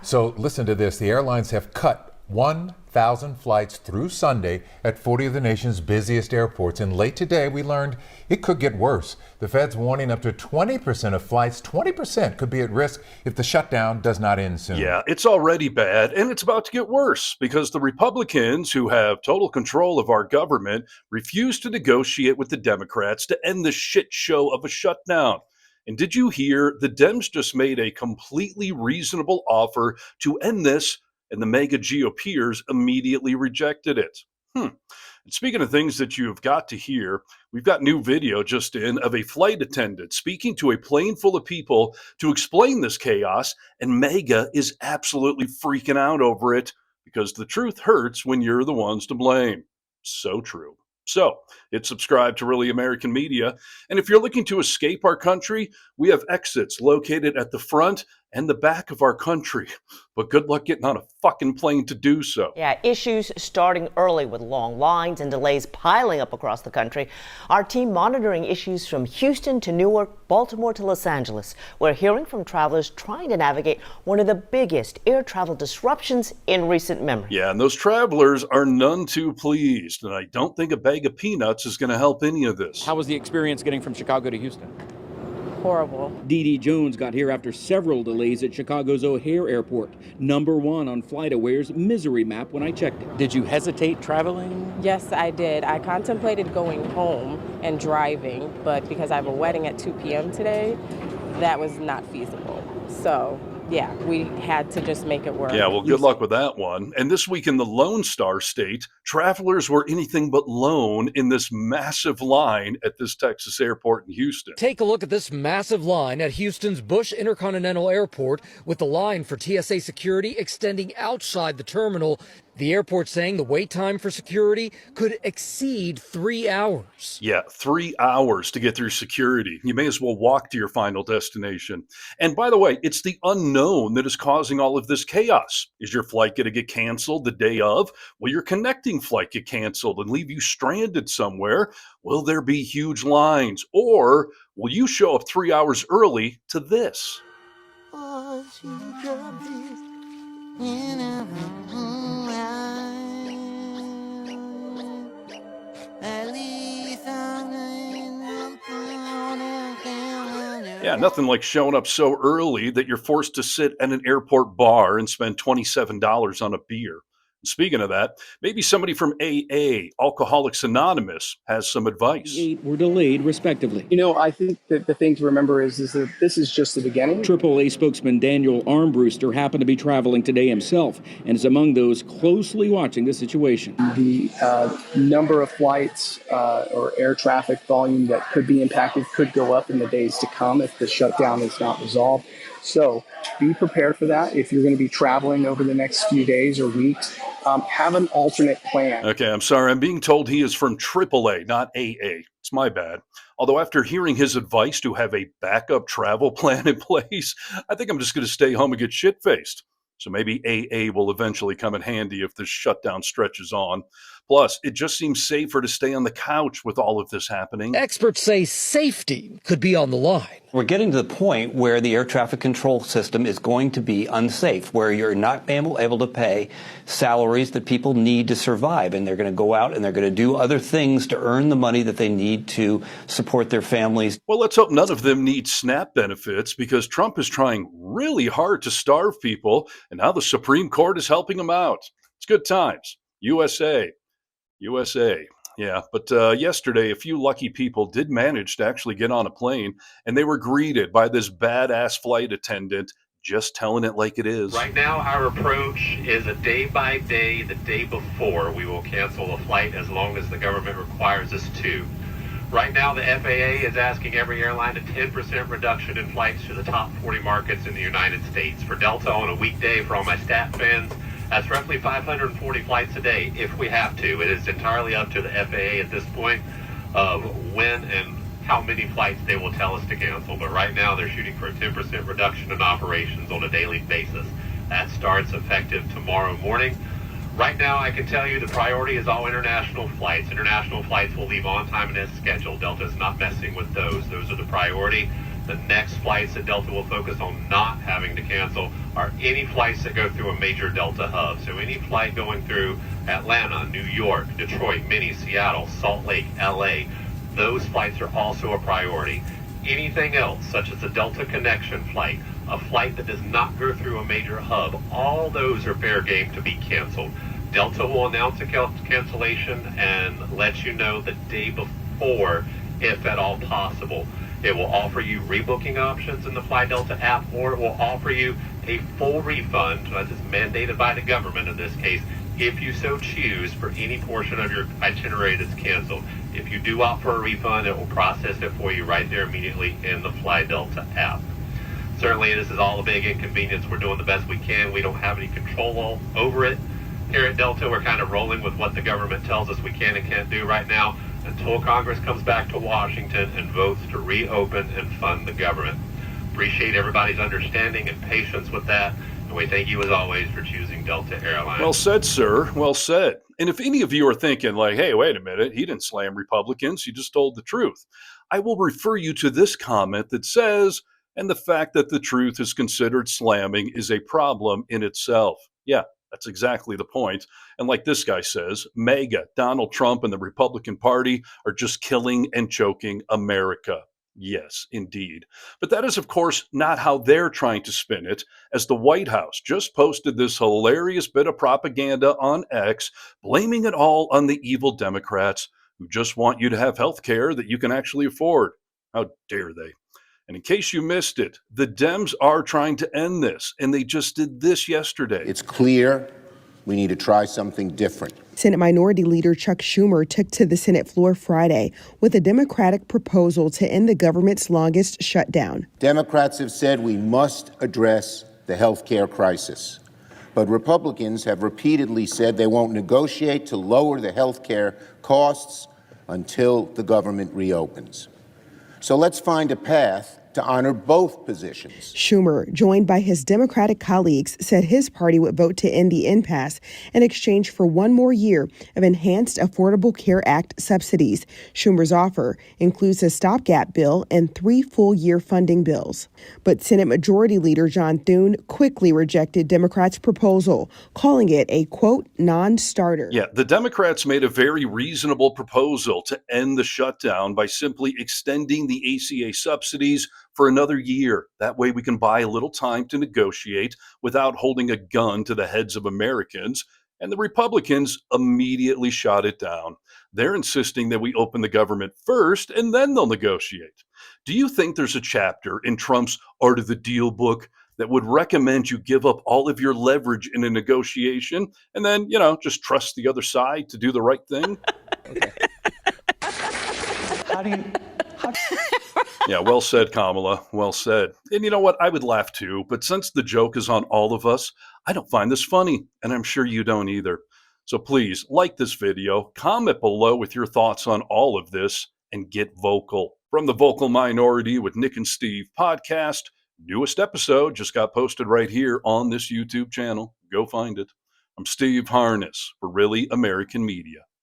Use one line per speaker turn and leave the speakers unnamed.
So listen to this. The airlines have cut 1,000 flights through Sunday at 40 of the nation's busiest airports. And late today, we learned it could get worse. The Fed's warning up to 20% of flights, 20% could be at risk if the shutdown does not end soon.
Yeah, it's already bad, and it's about to get worse because the Republicans, who have total control of our government, refuse to negotiate with the Democrats to end the shit show of a shutdown. And did you hear the Dems just made a completely reasonable offer to end this, and the mega GOPers immediately rejected it? And speaking of things that you've got to hear, we've got new video just in of a flight attendant speaking to a plane full of people to explain this chaos, and mega is absolutely freaking out over it because the truth hurts when you're the ones to blame. So true. So, hit subscribe to Really American Media, and if you're looking to escape our country, we have exits located at the front and the back of our country. But good luck getting on a fucking plane to do so.
Yeah, issues starting early with long lines and delays piling up across the country. Our team monitoring issues from Houston to Newark, Baltimore to Los Angeles. We're hearing from travelers trying to navigate one of the biggest air travel disruptions in recent memory.
Yeah, and those travelers are none too pleased. And I don't think a bag of peanuts is going to help any of this.
How was the experience getting from Chicago to Houston?
Horrible.
Dee Dee Jones got here after several delays at Chicago's O'Hare Airport. #1 on FlightAware's misery map when I checked it.
Did you hesitate traveling?
Yes, I did. I contemplated going home and driving, but because I have a wedding at 2 p.m. today, that was not feasible. So, yeah, we had to just make it work.
Yeah, well, good luck with that one. And this week in the Lone Star State, travelers were anything but lone in this massive line at this Texas airport in Houston.
Take a look at this massive line at Houston's Bush Intercontinental Airport, with the line for TSA security extending outside the terminal. The airport saying the wait time for security could exceed 3 hours.
Yeah, 3 hours to get through security. You may as well walk to your final destination. And by the way, it's the unknown that is causing all of this chaos. Is your flight going to get canceled the day of? Will your connecting flight get canceled and leave you stranded somewhere? Will there be huge lines? Or will you show up 3 hours early to this? Yeah, nothing like showing up so early that you're forced to sit at an airport bar and spend $27 on a beer. Speaking of that, maybe somebody from AA, Alcoholics Anonymous, has some advice.
8 were delayed, respectively.
You know, I think that the thing to remember is that this is just the beginning.
AAA spokesman Daniel Armbruster happened to be traveling today himself and is among those closely watching the situation.
The number of flights or air traffic volume that could be impacted could go up in the days to come if the shutdown is not resolved. So be prepared for that. If you're going to be traveling over the next few days or weeks, have an alternate plan.
Okay, I'm sorry. I'm being told he is from AAA, not AA. It's my bad. Although after hearing his advice to have a backup travel plan in place, I think I'm just going to stay home and get shit-faced. So maybe AA will eventually come in handy if this shutdown stretches on. Plus, it just seems safer to stay on the couch with all of this happening.
Experts say safety could be on the line.
We're getting to the point where the air traffic control system is going to be unsafe, where you're not able to pay salaries that people need to survive. And they're going to go out and they're going to do other things to earn the money that they need to support their families.
Well, let's hope none of them need SNAP benefits, because Trump is trying really hard to starve people, and now the Supreme Court is helping them out. It's good times. USA. Yeah, but yesterday, a few lucky people did manage to actually get on a plane, and they were greeted by this badass flight attendant just telling it like it is.
Right now, our approach is a day by day. The day before, we will cancel a flight as long as the government requires us to. Right now, the FAA is asking every airline a 10% reduction in flights to the top 40 markets in the United States. For Delta on a weekday, for all my stat fans, that's roughly 540 flights a day if we have to. It is entirely up to the FAA at this point of when and how many flights they will tell us to cancel. But right now they're shooting for a 10% reduction in operations on a daily basis. That starts effective tomorrow morning. Right now I can tell you the priority is all international flights. International flights will leave on time and as scheduled. Delta is not messing with those. Those are the priority. The next flights that Delta will focus on not having to cancel are any flights that go through a major Delta hub. So any flight going through Atlanta, New York, Detroit, Minneapolis, Seattle, Salt Lake, LA, those flights are also a priority. Anything else, such as a Delta connection flight, a flight that does not go through a major hub, all those are fair game to be canceled. Delta will announce a cancellation and let you know the day before, if at all possible. It will offer you rebooking options in the Fly Delta app, or it will offer you a full refund, as is mandated by the government in this case, if you so choose, for any portion of your itinerary that's canceled. If you do opt for a refund, it will process it for you right there immediately in the Fly Delta app. Certainly, this is all a big inconvenience. We're doing the best we can. We don't have any control over it. Here at Delta, we're kind of rolling with what the government tells us we can and can't do right now until Congress comes back to Washington and votes to reopen and fund the government. Appreciate everybody's understanding and patience with that, and we thank you as always for choosing Delta Airlines.
Well said, sir. Well said. And if any of you are thinking like, hey, wait a minute, he didn't slam Republicans, he just told the truth, I will refer you to this comment that says, and the fact that the truth is considered slamming is a problem in itself. Yeah, that's exactly the point. And like this guy says, MAGA, Donald Trump and the Republican Party are just killing and choking America. Yes, indeed. But that is, of course, not how they're trying to spin it, as the White House just posted this hilarious bit of propaganda on X, blaming it all on the evil Democrats who just want you to have health care that you can actually afford. How dare they? And in case you missed it, the Dems are trying to end this, and they just did this yesterday.
It's clear we need to try something different.
Senate Minority Leader Chuck Schumer took to the Senate floor Friday with a Democratic proposal to end the government's longest shutdown.
Democrats have said we must address the health care crisis, but Republicans have repeatedly said they won't negotiate to lower the health care costs until the government reopens. So let's find a path to honor both positions.
Schumer, joined by his Democratic colleagues, said his party would vote to end the impasse in exchange for one more year of enhanced Affordable Care Act subsidies. Schumer's offer includes a stopgap bill and 3 full-year funding bills. But Senate Majority Leader John Thune quickly rejected Democrats' proposal, calling it a, quote, non-starter.
Yeah, the Democrats made a very reasonable proposal to end the shutdown by simply extending the ACA subsidies for another year. That way we can buy a little time to negotiate without holding a gun to the heads of Americans. And the Republicans immediately shot it down. They're insisting that we open the government first and then they'll negotiate. Do you think there's a chapter in Trump's Art of the Deal book that would recommend you give up all of your leverage in a negotiation and then, just trust the other side to do the right thing?
Okay.
Yeah, well said, Kamala. Well said. And you know what? I would laugh too, but since the joke is on all of us, I don't find this funny, and I'm sure you don't either. So please like this video, comment below with your thoughts on all of this, and get vocal. From the Vocal Minority with Nick and Steve podcast, newest episode just got posted right here on this YouTube channel. Go find it. I'm Steve Harness for Really American Media.